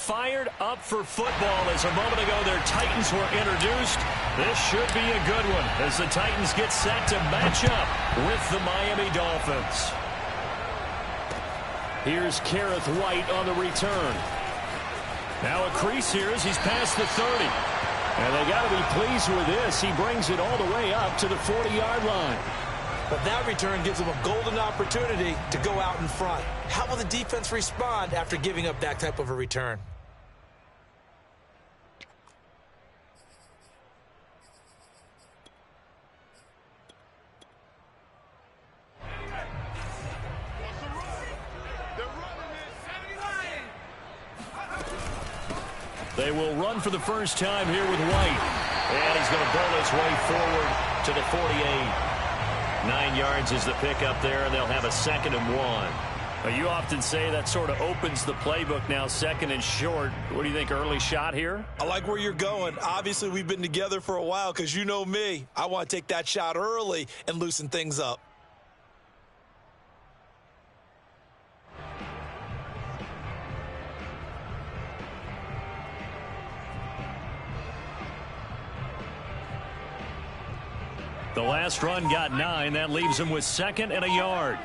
fired up for football as a moment ago their Titans were introduced. This should be a good one as the Titans get set to match up with the Miami Dolphins. Here's Kareth White on the return. Now a crease here as he's past the 30. And they got to be pleased with this. He brings it all the way up to the 40-yard line. But that return gives them a golden opportunity to go out in front. How will the defense respond after giving up that type of a return? They will run for the first time here with White. And he's going to bowl his way forward to the 48. 9 yards is the pickup there, and they'll have a 2nd and 1. You often say that sort of opens the playbook now, 2nd and short. What do you think, early shot here? I like where you're going. Obviously, we've been together for a while because you know me. I want to take that shot early and loosen things up. The last run got 9. That leaves him with 2nd and a yard.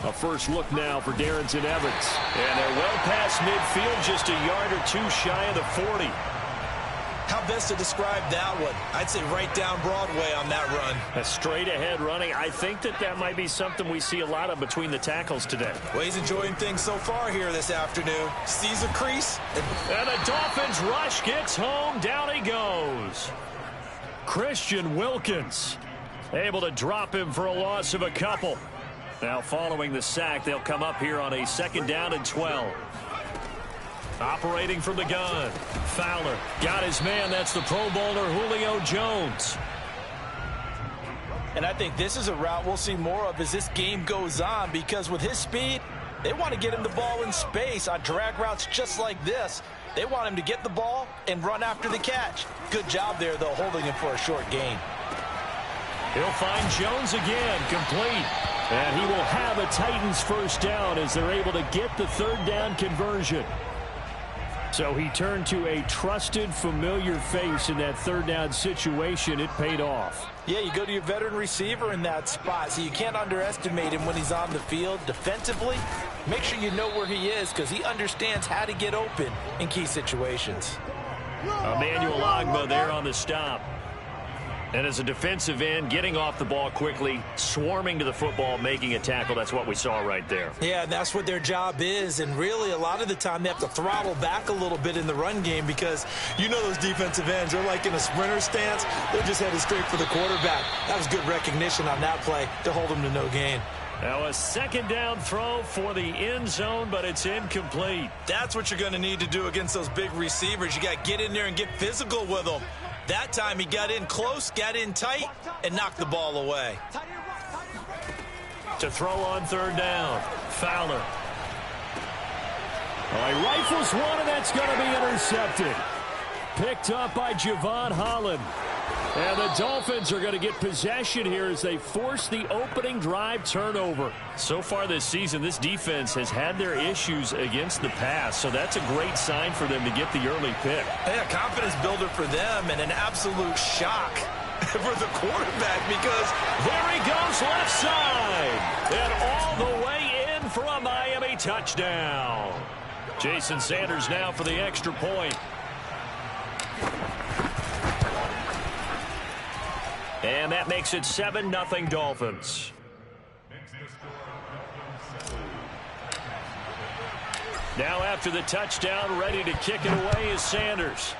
A first look now for Darrington Evans. And they're well past midfield, just a yard or two shy of the 40. How best to describe that one? I'd say right down Broadway on that run. A straight ahead running. I think that might be something we see a lot of between the tackles today. Well, he's enjoying things so far here this afternoon. Sees a crease. And the Dolphins rush gets home. Down he goes. Christian Wilkins able to drop him for a loss of a couple. Now following the sack, they'll come up here on a 2nd down and 12. Operating from the gun. Fowler got his man. That's the Pro Bowler Julio Jones. And I think this is a route we'll see more of as this game goes on, because with his speed, they want to get him the ball in space on drag routes just like this. They want him to get the ball and run after the catch. Good job there, though, holding him for a short gain. He'll find Jones again, complete. And he will have a Titans first down as they're able to get the 3rd down conversion. So he turned to a trusted, familiar face in that 3rd down situation. It paid off. Yeah, you go to your veteran receiver in that spot, so you can't underestimate him when he's on the field defensively. Make sure you know where he is because he understands how to get open in key situations. Emmanuel Ogbah there on the stop. And as a defensive end, getting off the ball quickly, swarming to the football, making a tackle, that's what we saw right there. Yeah, that's what their job is, and really a lot of the time they have to throttle back a little bit in the run game because you know those defensive ends, they're like in a sprinter stance. They're just headed straight for the quarterback. That was good recognition on that play to hold them to no gain. Now a 2nd down throw for the end zone, but it's incomplete. That's what you're going to need to do against those big receivers. You got to get in there and get physical with them. That time he got in close, got in tight, and knocked the ball away. To throw on 3rd down, Fowler. Well, he rifles one, and that's going to be intercepted. Picked up by Javon Holland. And the Dolphins are going to get possession here as they force the opening drive turnover. So far this season, this defense has had their issues against the pass, so that's a great sign for them to get the early pick. Yeah, confidence builder for them and an absolute shock for the quarterback because there he goes left side. And all the way in for a Miami touchdown. Jason Sanders now for the extra point. And that makes it 7-0 Dolphins. Now after the touchdown, ready to kick it away is Sanders.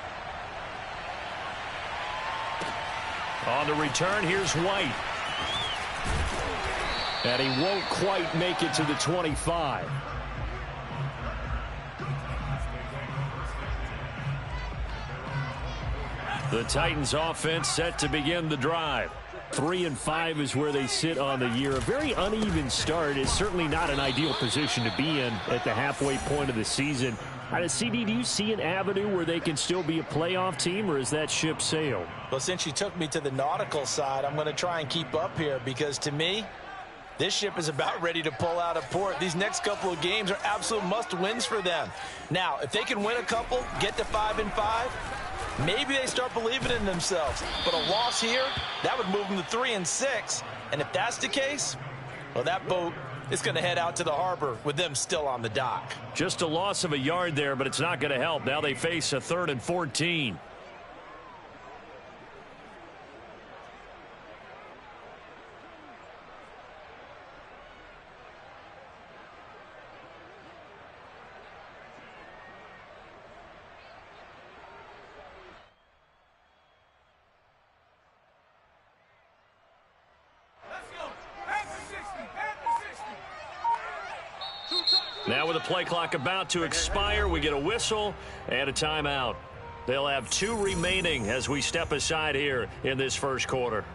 On the return, here's White. And he won't quite make it to the 25. The Titans offense set to begin the drive. 3-5 is where they sit on the year. A very uneven start is certainly not an ideal position to be in at the halfway point of the season. CD, do you see an avenue where they can still be a playoff team, or is that ship sailed? Well, since you took me to the nautical side, I'm going to try and keep up here because to me, This ship is about ready to pull out of port. These next couple of games are absolute must-wins for them. Now, if they can win a couple, get to 5-5, maybe they start believing in themselves. But a loss here, that would move them to 3-6. And if that's the case, well, that boat is going to head out to the harbor with them still on the dock. Just a loss of a yard there, but it's not going to help. Now they face a 3rd and 14. Now with the play clock about to expire, we get a whistle and a timeout. They'll have 2 remaining as we step aside here in this first quarter.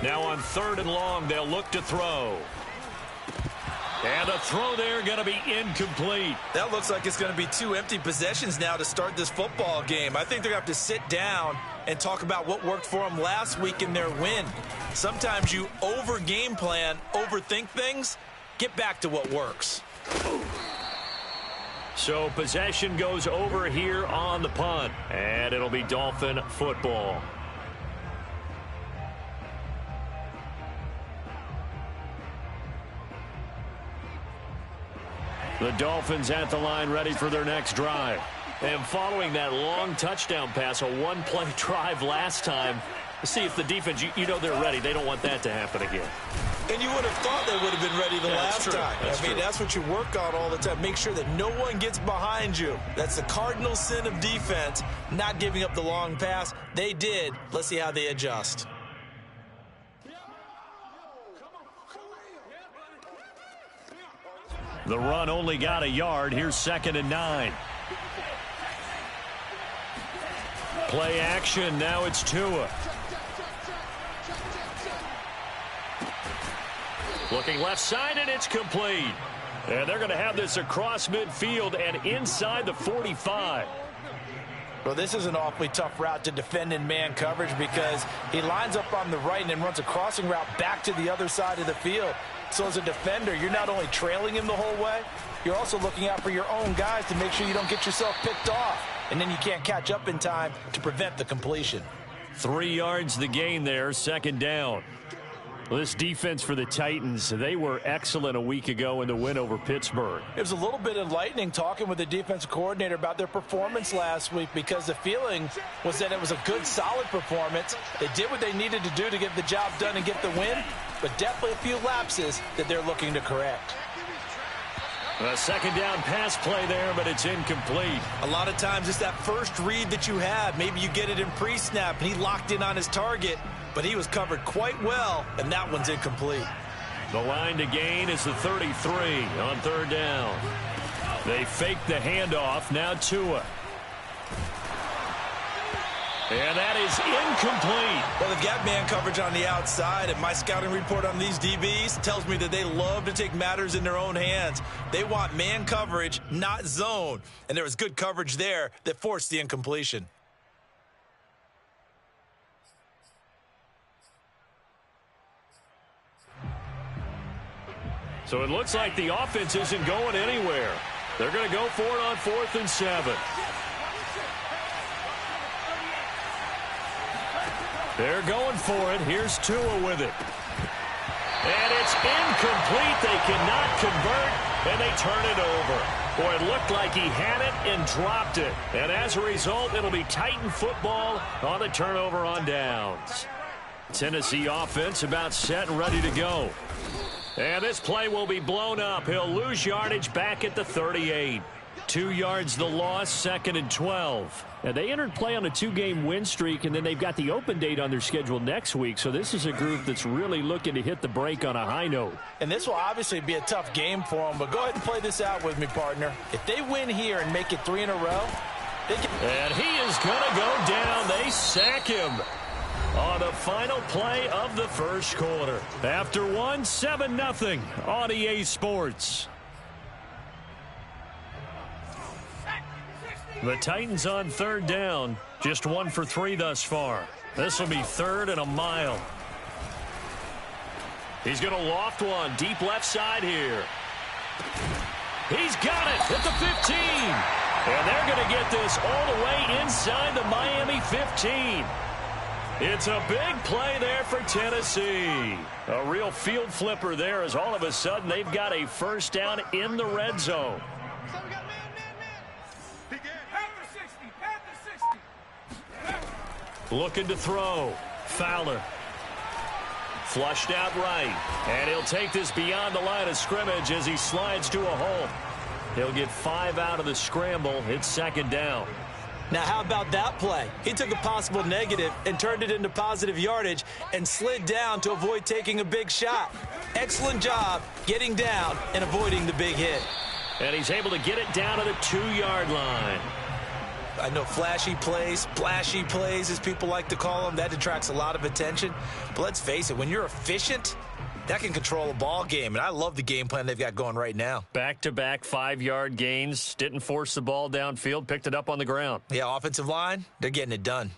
Now on 3rd and long, they'll look to throw. And a throw there going to be incomplete. That looks like it's going to be 2 empty possessions now to start this football game. I think they're going to have to sit down and talk about what worked for them last week in their win. Sometimes you over-game plan, overthink things. Get back to what works. So possession goes over here on the punt. And it'll be Dolphin football. The Dolphins at the line ready for their next drive. And following that long touchdown pass, a 1-play drive last time, see if the defense, you know they're ready. They don't want that to happen again. And you would have thought they would have been ready the last time. That's what you work on all the time. Make sure that no one gets behind you. That's the cardinal sin of defense, not giving up the long pass. They did. Let's see how they adjust. The run only got a yard. Here's 2nd and 9. Play action. Now it's Tua. Looking left side, and it's complete. And they're going to have this across midfield and inside the 45. Well, this is an awfully tough route to defend in man coverage because he lines up on the right and then runs a crossing route back to the other side of the field. So as a defender, you're not only trailing him the whole way, you're also looking out for your own guys to make sure you don't get yourself picked off. And then you can't catch up in time to prevent the completion. 3 yards the gain there, 2nd down. Well, this defense for the Titans, they were excellent a week ago in the win over Pittsburgh. It was a little bit enlightening talking with the defensive coordinator about their performance last week because the feeling was that it was a good, solid performance. They did what they needed to do to get the job done and get the win, but definitely a few lapses that they're looking to correct. A 2nd down pass play there, but it's incomplete. A lot of times it's that first read that you have. Maybe you get it in pre-snap, and he locked in on his target, but he was covered quite well, and that one's incomplete. The line to gain is the 33 on 3rd down. They fake the handoff. Now Tua. And that is incomplete. Well, they've got man coverage on the outside, and my scouting report on these DBs tells me that they love to take matters in their own hands. They want man coverage, not zone. And there was good coverage there that forced the incompletion. So it looks like the offense isn't going anywhere. They're going to go for it on 4th and 7. They're going for it. Here's Tua with it. And it's incomplete. They cannot convert, and they turn it over. Boy, it looked like he had it and dropped it. And as a result, it'll be Titan football on the turnover on downs. Tennessee offense about set and ready to go. And this play will be blown up. He'll lose yardage back at the 38. 2 yards the loss, 2nd and 12. Now, they entered play on a 2-game win streak, and then they've got the open date on their schedule next week. So this is a group that's really looking to hit the break on a high note. And this will obviously be a tough game for them, but go ahead and play this out with me, partner. If they win here and make it 3 in a row, they can... And he is going to go down. They sack him. on the final play of the first quarter. After one, 7-0 on EA Sports. The Titans on third down, just 1 for 3 thus far. This will be 3rd and a mile. He's going to loft one deep left side here. He's got it at the 15. And they're going to get this all the way inside the Miami 15. It's a big play there for Tennessee. A real field flipper there as all of a sudden they've got a first down in the red zone. Looking to throw. Fowler. Flushed out right. And he'll take this beyond the line of scrimmage as he slides to a hole. He'll get 5 out of the scramble. It's 2nd down. Now, how about that play? He took a possible negative and turned it into positive yardage and slid down to avoid taking a big shot. Excellent job getting down and avoiding the big hit. And he's able to get it down to the 2-yard line. I know flashy plays, splashy plays, as people like to call them, that attracts a lot of attention. But let's face it, when you're efficient, that can control a ball game. And I love the game plan they've got going right now. Back-to-back 5-yard gains. Didn't force the ball downfield. Picked it up on the ground. Yeah, offensive line, they're getting it done.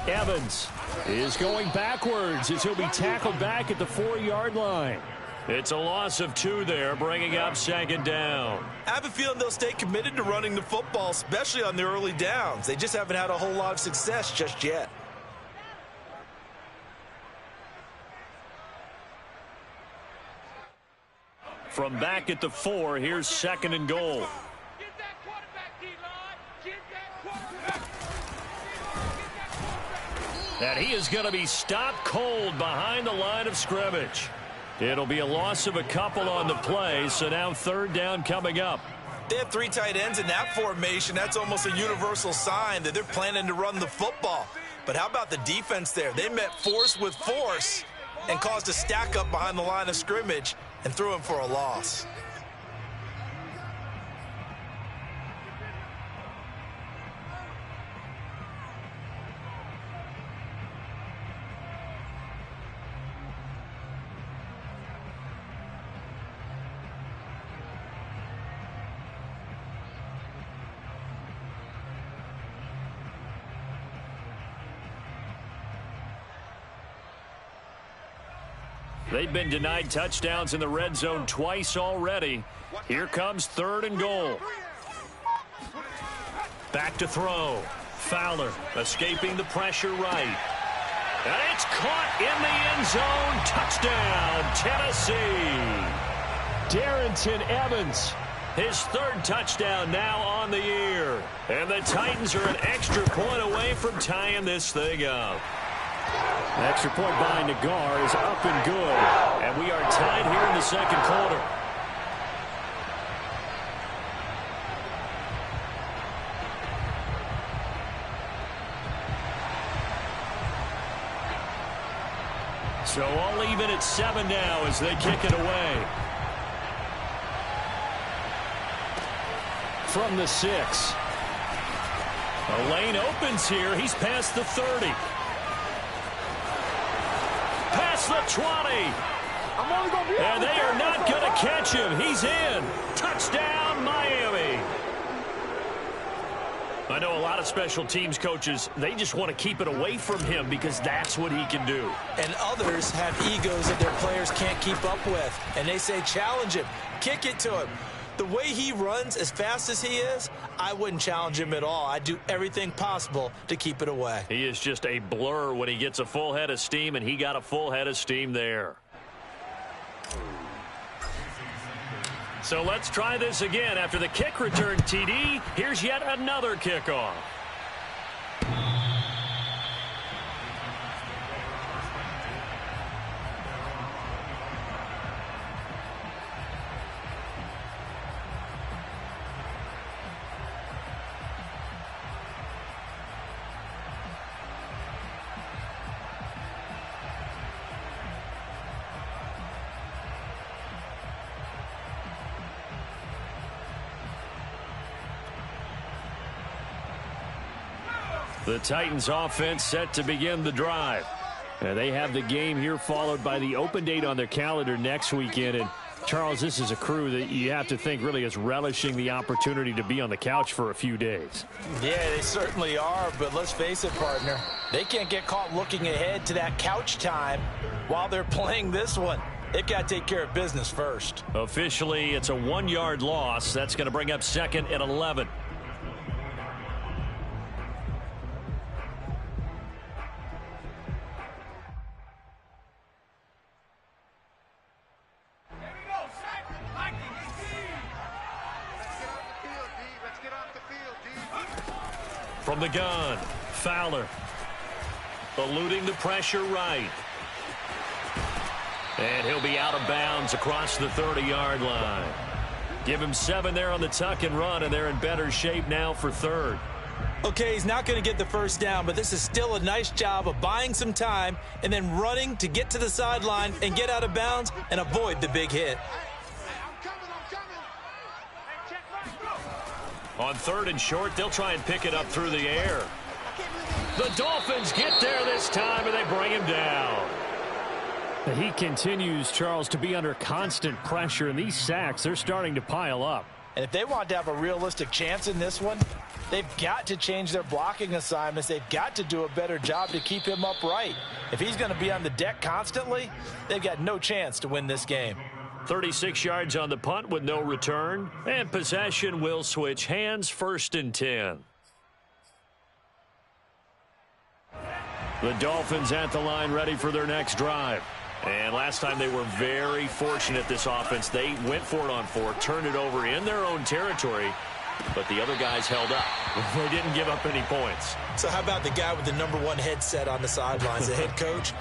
Evans is going backwards as he'll be tackled back at the 4-yard line. It's a loss of 2 there, bringing up 2nd down. I have a feeling they'll stay committed to running the football, especially on the early downs. They just haven't had a whole lot of success just yet. From back at the 4, here's 2nd and goal. And he is going to be stopped cold behind the line of scrimmage. It'll be a loss of a couple on the play, so now 3rd down coming up. They have 3 tight ends in that formation. That's almost a universal sign that they're planning to run the football. But how about the defense there? They met force with force and caused a stack up behind the line of scrimmage and threw him for a loss. They've been denied touchdowns in the red zone twice already. Here comes 3rd and goal. Back to throw. Fowler escaping the pressure right. And it's caught in the end zone. Touchdown, Tennessee. Darrington Evans, his 3rd touchdown now on the year. And the Titans are an extra point away from tying this thing up. The extra point by Nagar is up and good. And we are tied here in the 2nd quarter. So all even at 7 now as they kick it away. From the 6. A lane opens here. He's past the 30. Past the 20. And they are not going to catch him. He's in. Touchdown, Miami. I know a lot of special teams coaches, they just want to keep it away from him because that's what he can do. And others have egos that their players can't keep up with. And they say, challenge him. Kick it to him. The way he runs as fast as he is, I wouldn't challenge him at all. I'd do everything possible to keep it away. He is just a blur when he gets a full head of steam, and he got a full head of steam there. So let's try this again. After the kick return, TD, here's yet another kickoff. The Titans offense set to begin the drive. And they have the game here followed by the open date on their calendar next weekend. And Charles, this is a crew that you have to think really is relishing the opportunity to be on the couch for a few days. Yeah, they certainly are, but let's face it, partner. They can't get caught looking ahead to that couch time while they're playing this one. They've got to take care of business first. Officially, it's a 1-yard loss. That's going to bring up 2nd and 11. From the gun, Fowler. Eluding the pressure right. And he'll be out of bounds across the 30-yard line. Give him 7 there on the tuck and run, and they're in better shape now for 3rd. Okay, he's not going to get the first down, but this is still a nice job of buying some time and then running to get to the sideline and get out of bounds and avoid the big hit. On 3rd and short, they'll try and pick it up through the air. The Dolphins get there this time, and they bring him down. He continues, Charles, to be under constant pressure, and these sacks, they're starting to pile up. And if they want to have a realistic chance in this one, they've got to change their blocking assignments. They've got to do a better job to keep him upright. If he's going to be on the deck constantly, they've got no chance to win this game. 36 yards on the punt with no return, and possession will switch hands. 1st and 10. The Dolphins at the line ready for their next drive. And last time they were very fortunate, this offense. They went for it on 4, turned it over in their own territory, but the other guys held up. They didn't give up any points. So how about the guy with the #1 headset on the sidelines, the head coach?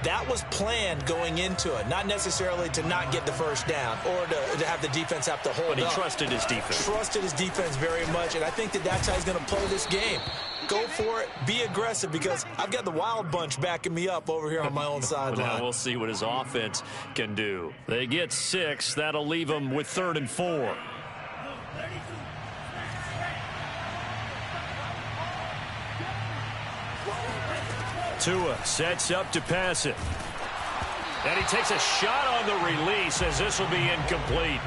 That was planned going into it, not necessarily to not get the first down or to have the defense have to hold up. But he trusted his defense. Trusted his defense very much, and I think that's how he's going to play this game. Go for it, be aggressive, because I've got the wild bunch backing me up over here on my own sideline. Now we'll see what his offense can do. They get 6. That'll leave them with 3rd and 4. Tua sets up to pass it. And he takes a shot on the release as this will be incomplete.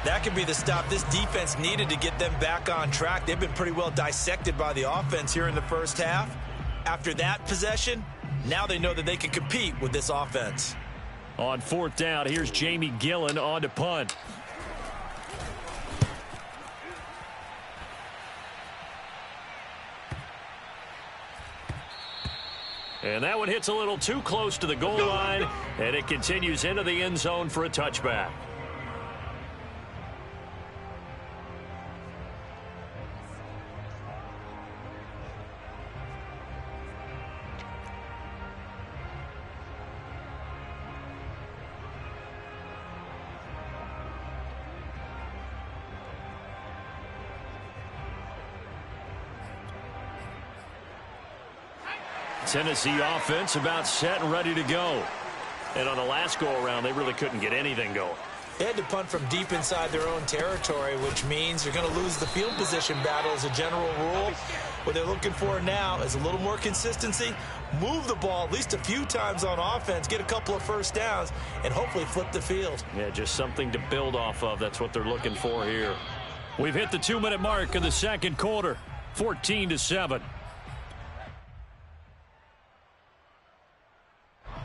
That could be the stop this defense needed to get them back on track. They've been pretty well dissected by the offense here in the first half. After that possession, now they know that they can compete with this offense. On 4th down, here's Jamie Gillen on to punt. And that one hits a little too close to the goal line, and it continues into the end zone for a touchback. Tennessee offense about set and ready to go. And on the last go-around, they really couldn't get anything going. They had to punt from deep inside their own territory, which means you're going to lose the field position battle as a general rule. What they're looking for now is a little more consistency, move the ball at least a few times on offense, get a couple of first downs, and hopefully flip the field. Yeah, just something to build off of. That's what they're looking for here. We've hit the 2-minute mark of the second quarter, 14-7.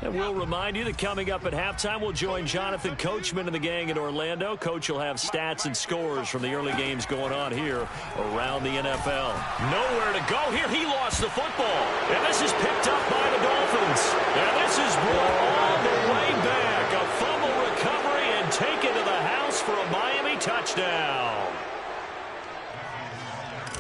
And we'll remind you that coming up at halftime, we'll join Jonathan Coachman and the gang in Orlando. Coach will have stats and scores from the early games going on here around the NFL. Nowhere to go here. He lost the football. And this is picked up by the Dolphins. And this is brought all the way back. A fumble recovery and taken to the house for a Miami touchdown.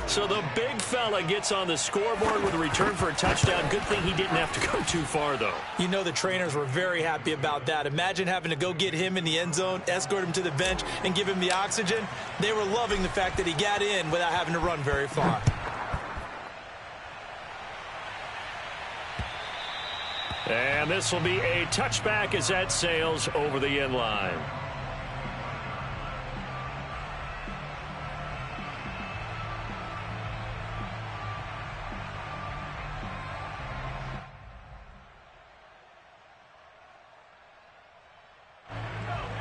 So the big fella gets on the scoreboard with a return for a touchdown. Good thing he didn't have to go too far, though. You know the trainers were very happy about that. Imagine having to go get him in the end zone, escort him to the bench, and give him the oxygen. They were loving the fact that he got in without having to run very far. And this will be a touchback as that sails over the end line.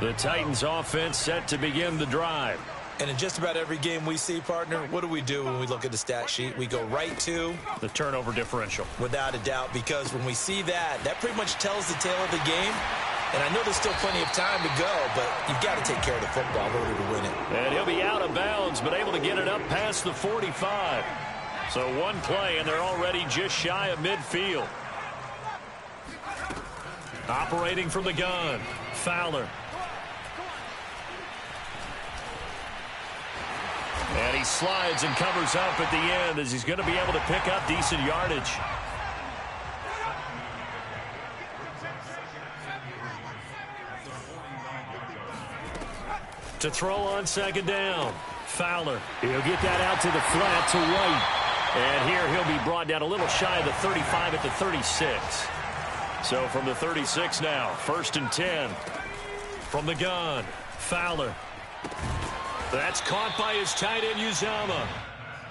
The Titans offense set to begin the drive. And in just about every game we see, partner, what do we do when we look at the stat sheet? We go right to the turnover differential. Without a doubt, because when we see that, that pretty much tells the tale of the game. And I know there's still plenty of time to go, but you've got to take care of the football in order to win it. And he'll be out of bounds, but able to get it up past the 45. So one play, and they're already just shy of midfield. Operating from the gun, Fowler. And he slides and covers up at the end as he's going to be able to pick up decent yardage. To throw on second down, Fowler. He'll get that out to the flat to White. And here he'll be brought down a little shy of the 35 at the 36. So from the 36 now, 1st and 10. From the gun, Fowler. That's caught by his tight end, Uzama.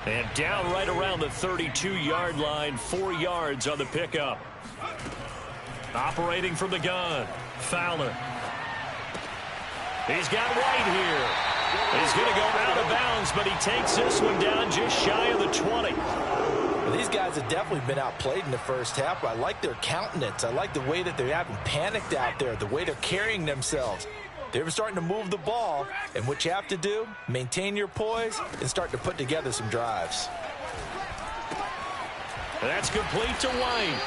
And down right around the 32-yard line, 4 yards on the pickup. Operating from the gun, Fowler. He's got White here. He's going to go out of bounds, but he takes this one down just shy of the 20. Well, these guys have definitely been outplayed in the first half, but I like their countenance. I like the way that they haven't panicked out there, the way they're carrying themselves. They're starting to move the ball, and what you have to do, maintain your poise and start to put together some drives. That's complete to White.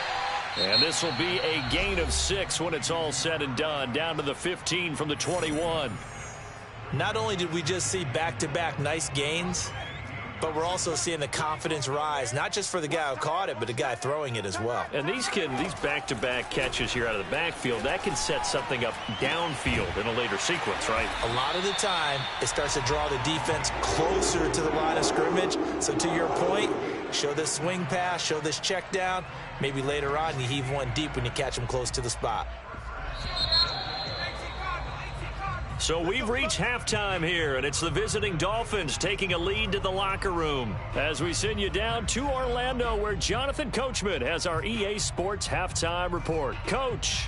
And this will be a gain of 6 when it's all said and done, down to the 15 from the 21. Not only did we just see back-to-back nice gains, but we're also seeing the confidence rise, not just for the guy who caught it, but the guy throwing it as well. And these back-to-back catches here out of the backfield, that can set something up downfield in a later sequence, right? A lot of the time, it starts to draw the defense closer to the line of scrimmage. So to your point, show this swing pass, show this check down. Maybe later on, you heave one deep when you catch them close to the spot. So we've reached halftime here, and it's the visiting Dolphins taking a lead to the locker room as we send you down to Orlando, where Jonathan Coachman has our EA Sports halftime report. Coach.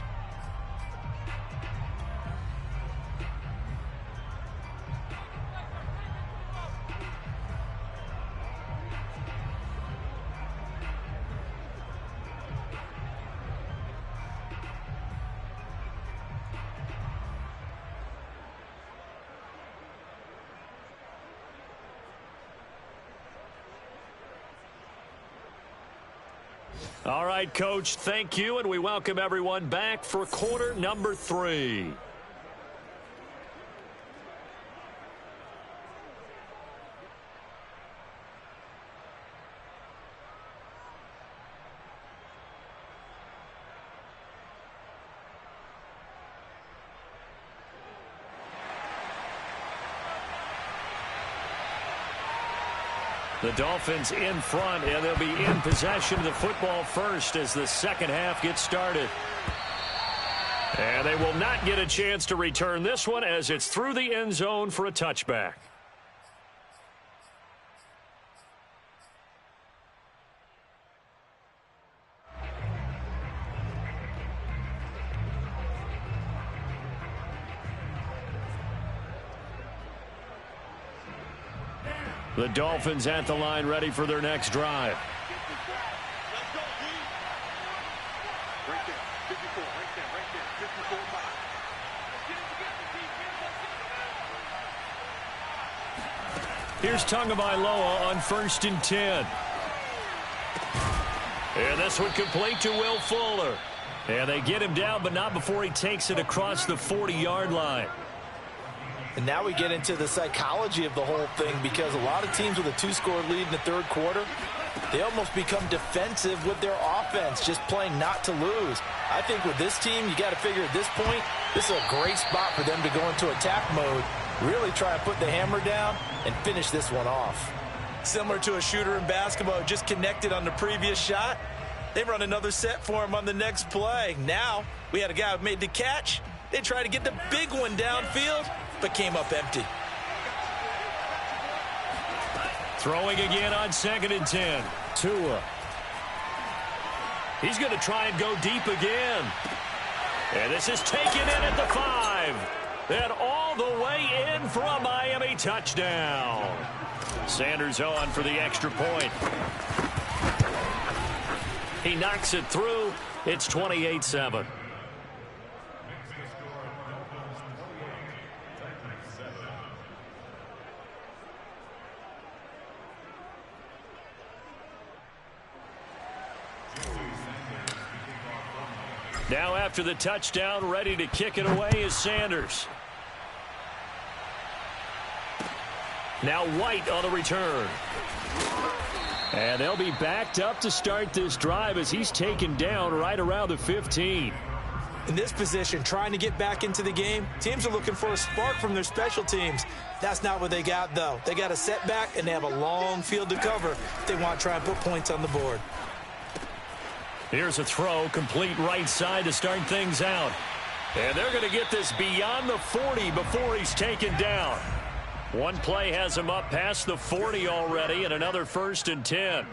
All right, Coach, thank you, and we welcome everyone back for quarter number 3. The Dolphins in front, and they'll be in possession of the football first as the second half gets started. And they will not get a chance to return this one as it's through the end zone for a touchback. The Dolphins at the line ready for their next drive. Here's Tagovailoa on 1st and 10. And this one complete to Will Fuller. And they get him down, but not before he takes it across the 40-yard line. And now we get into the psychology of the whole thing, because a lot of teams with a 2-score lead in the third quarter, they almost become defensive with their offense, just playing not to lose. I think with this team, you got to figure at this point, this is a great spot for them to go into attack mode, really try to put the hammer down and finish this one off. Similar to a shooter in basketball who just connected on the previous shot, they run another set for him on the next play. Now, we had a guy who made the catch. They tried to get the big one downfield, but came up empty. Throwing again on 2nd and 10. Tua. He's going to try and go deep again. And this is taken in at the 5. And all the way in for a Miami touchdown. Sanders on for the extra point. He knocks it through. It's 28-7. Now after the touchdown, ready to kick it away is Sanders. Now White on the return. And they'll be backed up to start this drive as he's taken down right around the 15. In this position, trying to get back into the game, teams are looking for a spark from their special teams. That's not what they got, though. They got a setback, and they have a long field to cover if they want to try and put points on the board. Here's a throw, complete right side to start things out. And they're going to get this beyond the 40 before he's taken down. One play has him up past the 40 already, and another 1st and 10.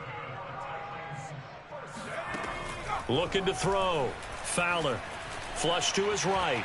Looking to throw. Fowler. Flush to his right.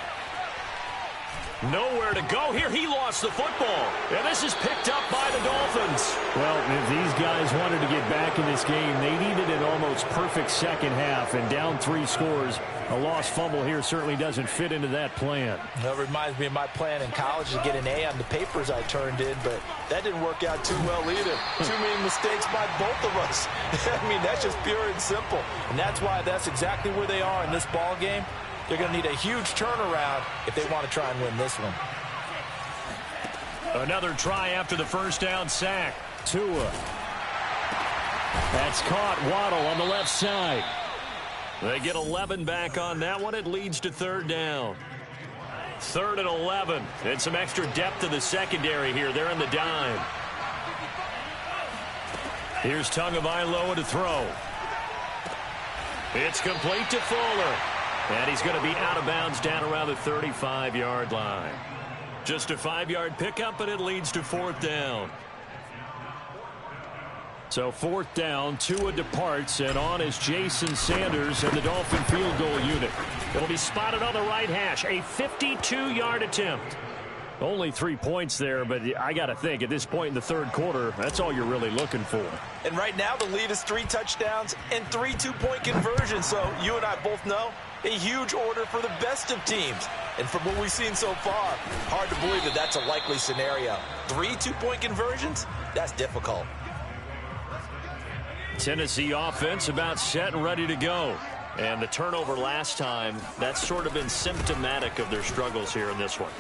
Nowhere to go here. He lost the football. And this is picked up by the Dolphins. Well, if these guys wanted to get back in this game, they needed an almost perfect second half. And down 3 scores, a lost fumble here certainly doesn't fit into that plan. That reminds me of my plan in college to get an A on the papers I turned in, but that didn't work out too well either. Too many mistakes by both of us. I mean, that's just pure and simple. And that's why that's exactly where they are in this ball game. They're going to need a huge turnaround if they want to try and win this one. Another try after the first down sack. Tua. That's caught. Waddle on the left side. They get 11 back on that one. It leads to 3rd down. 3rd and 11. And some extra depth to the secondary here. They're in the dime. Here's Tagovailoa to throw. It's complete to Fuller. And he's going to be out of bounds down around the 35-yard line. Just a 5-yard pickup, and it leads to 4th down. So 4th down, Tua departs, and on is Jason Sanders and the Dolphin field goal unit. It'll be spotted on the right hash, a 52-yard attempt. Only 3 points there, but I got to think at this point in the 3rd quarter, that's all you're really looking for. And right now the lead is 3 touchdowns and 3 two-point conversions. So you and I both know a huge order for the best of teams. And from what we've seen so far, hard to believe that that's a likely scenario. 3 two-point conversions? That's difficult. Tennessee offense about set and ready to go. And the turnover last time, that's sort of been symptomatic of their struggles here in this one.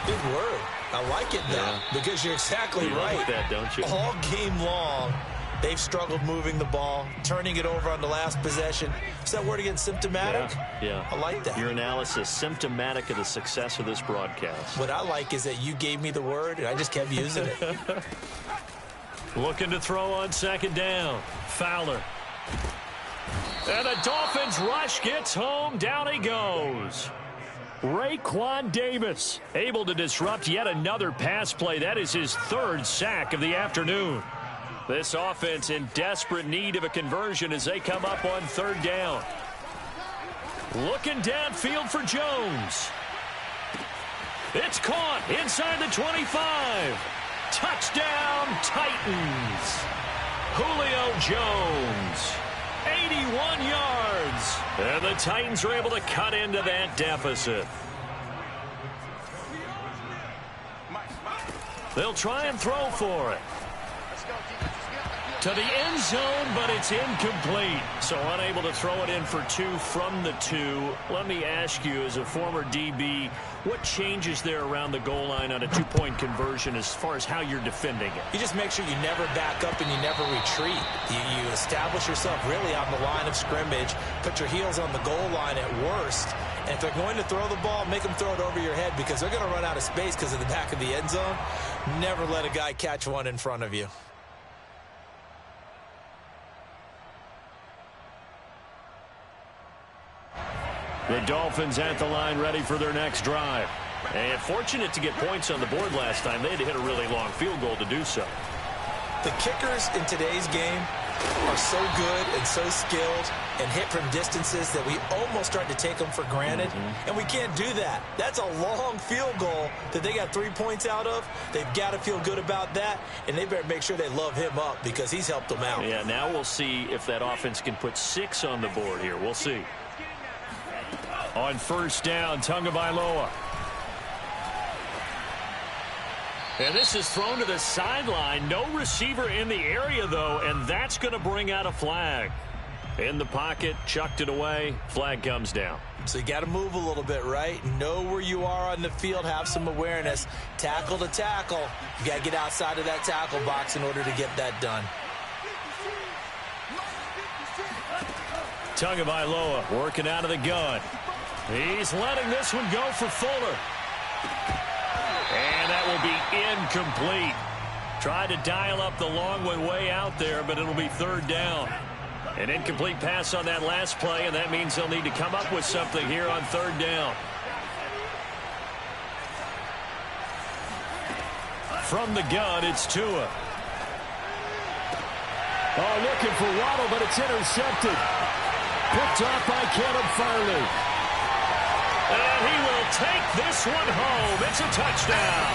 Big word. I like it now because you're exactly right. Like that, don't you? All game long, they've struggled moving the ball, turning it over on the last possession. Is that word again, symptomatic? Yeah. I like that. Your analysis, symptomatic of the success of this broadcast. What I like is that you gave me the word, and I just kept using it. Looking to throw on 2nd down. Fowler. And the Dolphins rush gets home. Down he goes. Raekwon Davis able to disrupt yet another pass play. That is his 3rd sack of the afternoon. This offense in desperate need of a conversion as they come up on 3rd down. Looking downfield for Jones. It's caught inside the 25. Touchdown, Titans. Julio Jones. 81 yards. And the Titans are able to cut into that deficit. They'll try and throw for it. To the end zone, but it's incomplete. So unable to throw it in for 2 from the 2. Let me ask you, as a former DB, what changes there around the goal line on a 2-point conversion as far as how you're defending it? You just make sure you never back up and you never retreat. You establish yourself really on the line of scrimmage, put your heels on the goal line at worst, and if they're going to throw the ball, make them throw it over your head because they're going to run out of space because of the back of the end zone. Never let a guy catch one in front of you. The Dolphins at the line ready for their next drive. And fortunate to get points on the board last time. They had to hit a really long field goal to do so. The kickers in today's game are so good and so skilled and hit from distances that we almost start to take them for granted, and we can't do that. That's a long field goal that they got 3 points out of. They've got to feel good about that, and they better make sure they love him up because he's helped them out. Yeah, now we'll see if that offense can put 6 on the board here. We'll see. On first down, Tagovailoa. And this is thrown to the sideline. No receiver in the area, though, and that's going to bring out a flag. In the pocket, chucked it away. Flag comes down. So you got to move a little bit, right? Know where you are on the field. Have some awareness. Tackle to tackle. You got to get outside of that tackle box in order to get that done. Tagovailoa working out of the gun. He's letting this one go for Fuller. And that will be incomplete. Tried to dial up the long one way out there, but it'll be third down. An incomplete pass on that last play, and that means they'll need to come up with something here on third down. From the gun, it's Tua. Oh, looking for Waddle, but it's intercepted. Picked off by Caleb Farley. And he will take this one home. It's a touchdown.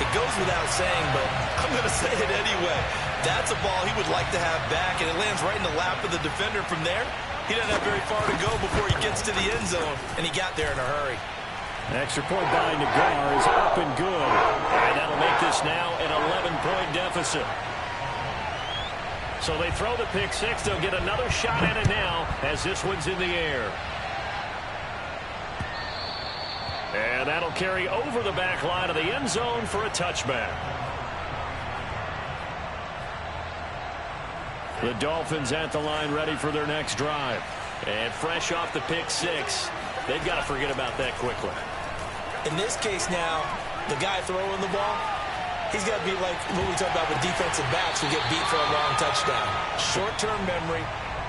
It goes without saying, but I'm going to say it anyway. That's a ball he would like to have back, and it lands right in the lap of the defender from there. He doesn't have very far to go before he gets to the end zone, and he got there in a hurry. Extra point by Nagar is up and good. And that'll make this now an 11-point deficit. So they throw the pick six. They'll get another shot at it now as this one's in the air. And that'll carry over the back line of the end zone for a touchback. The Dolphins at the line ready for their next drive. And fresh off the pick six, they've got to forget about that quickly. In this case now, the guy throwing the ball, he's got to be like what we talk about with defensive backs who get beat for a long touchdown. Short-term memory,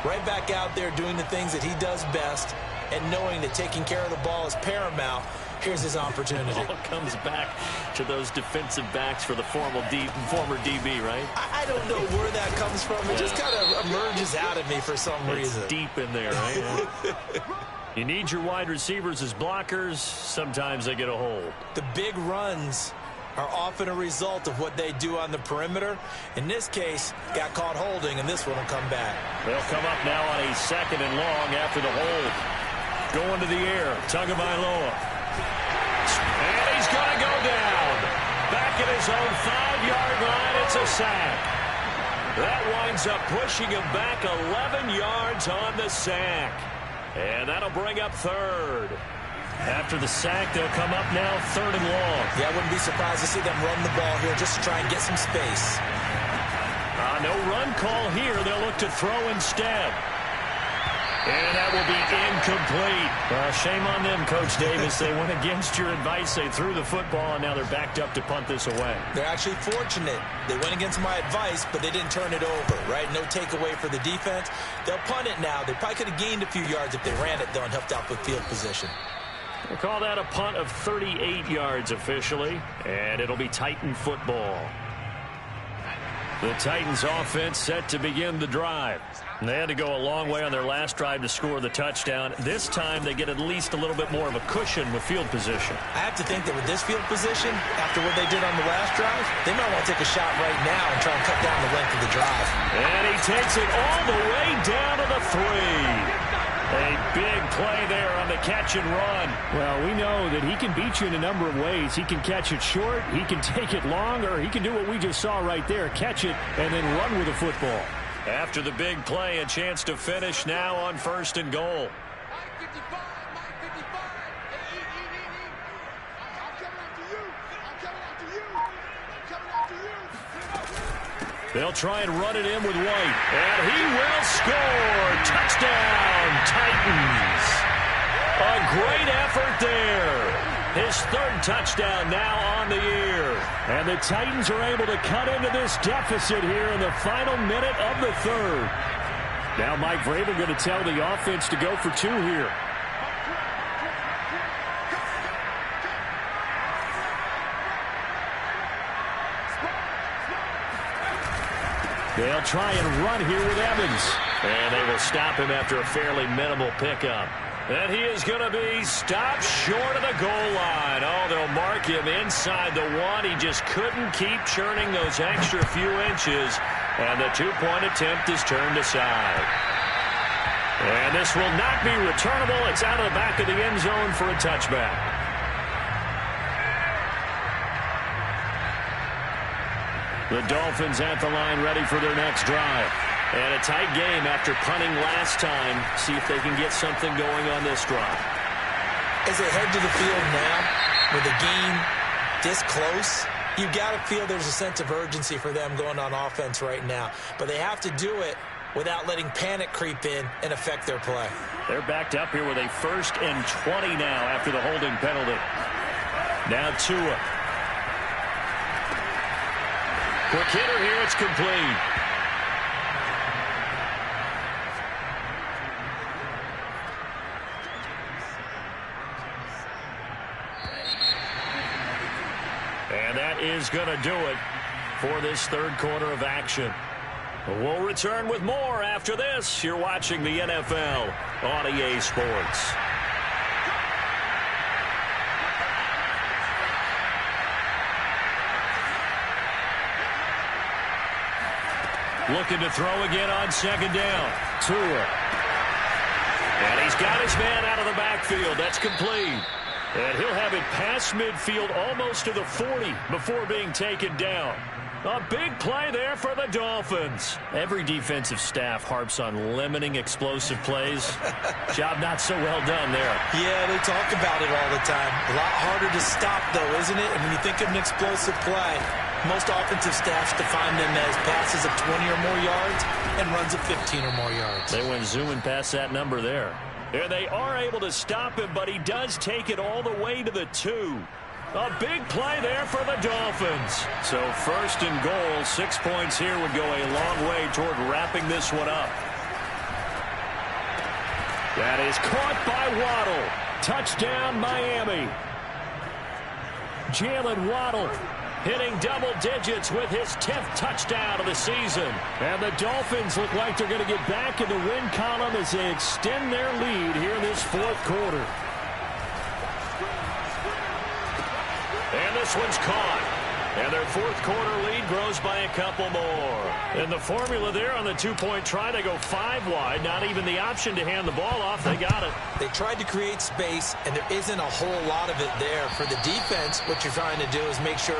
right back out there doing the things that he does best, and knowing that taking care of the ball is paramount. Here's his opportunity. It all comes back to those defensive backs for the former DB, right? I don't know where that comes from. It just kind of emerges out of me for some reason. It's deep in there, right? You need your wide receivers as blockers. Sometimes they get a hold. The big runs are often a result of what they do on the perimeter. In this case, got caught holding, and this one will come back. They'll come up now on a 2nd and long after the hold. Going to the air, Tagovailoa. And he's going to go down. Back at his own 5-yard line, it's a sack. That winds up pushing him back 11 yards on the sack. And that'll bring up third. After the sack, they'll come up now 3rd and long. Yeah, I wouldn't be surprised to see them run the ball here just to try and get some space. No run call here. They'll look to throw instead. And that will be incomplete. Shame on them, Coach Davis. They went against your advice. They threw the football, and now they're backed up to punt this away. They're actually fortunate. They went against my advice, but they didn't turn it over, right? No takeaway for the defense. They'll punt it now. They probably could have gained a few yards if they ran it, though, and helped out with field position. We'll call that a punt of 38 yards officially, and it'll be Titan football. The Titans offense set to begin the drive. They had to go a long way on their last drive to score the touchdown. This time they get at least a little bit more of a cushion with field position. I have to think that with this field position, after what they did on the last drive, they might want to take a shot right now and try and cut down the length of the drive. And he takes it all the way down to the 3. A big play there on the catch and run. Well, we know that he can beat you in a number of ways. He can catch it short, he can take it long, or he can do what we just saw right there, catch it and then run with the football. After the big play, a chance to finish now on 1st and goal. They'll try and run it in with White. And he will score. Touchdown, Titans. A great effort there. His 3rd touchdown now on the year. And the Titans are able to cut into this deficit here in the final minute of the 3rd. Now Mike Vrabel going to tell the offense to go for 2 here. They'll try and run here with Evans. And they will stop him after a fairly minimal pickup. And he is going to be stopped short of the goal line. Oh, they'll mark him inside the one. He just couldn't keep churning those extra few inches. And the two-point attempt is turned aside. And this will not be returnable. It's out of the back of the end zone for a touchback. The Dolphins at the line ready for their next drive. And a tight game after punting last time. See if they can get something going on this drive. As they head to the field now, with the game this close, you've got to feel there's a sense of urgency for them going on offense right now. But they have to do it without letting panic creep in and affect their play. They're backed up here with a 1st and 20 now after the holding penalty. Now Tua. Quick hitter here, it's complete. And that is going to do it for this third quarter of action. We'll return with more after this. You're watching the NFL on EA Sports. Looking to throw again on second down. Tua. And he's got his man out of the backfield. That's complete. And he'll have it past midfield almost to the 40 before being taken down. A big play there for the Dolphins. Every defensive staff harps on limiting explosive plays. Job not so well done there. Yeah, they talk about it all the time. A lot harder to stop, though, isn't it? And when you think of an explosive play, most offensive staffs define them as passes of 20 or more yards and runs of 15 or more yards. They went zooming past that number there. And they are able to stop him, but he does take it all the way to the 2. A big play there for the Dolphins. So 1st and goal, 6 points here would go a long way toward wrapping this one up. That is caught by Waddle. Touchdown, Miami. Jalen Waddle hitting double digits with his 10th touchdown of the season. And the Dolphins look like they're going to get back in the win column as they extend their lead here in this fourth quarter. And this one's caught. And their fourth quarter lead grows by a couple more. And the formula there on the two-point try, they go 5 wide. Not even the option to hand the ball off. They got it. They tried to create space, and there isn't a whole lot of it there. For the defense, what you're trying to do is make sure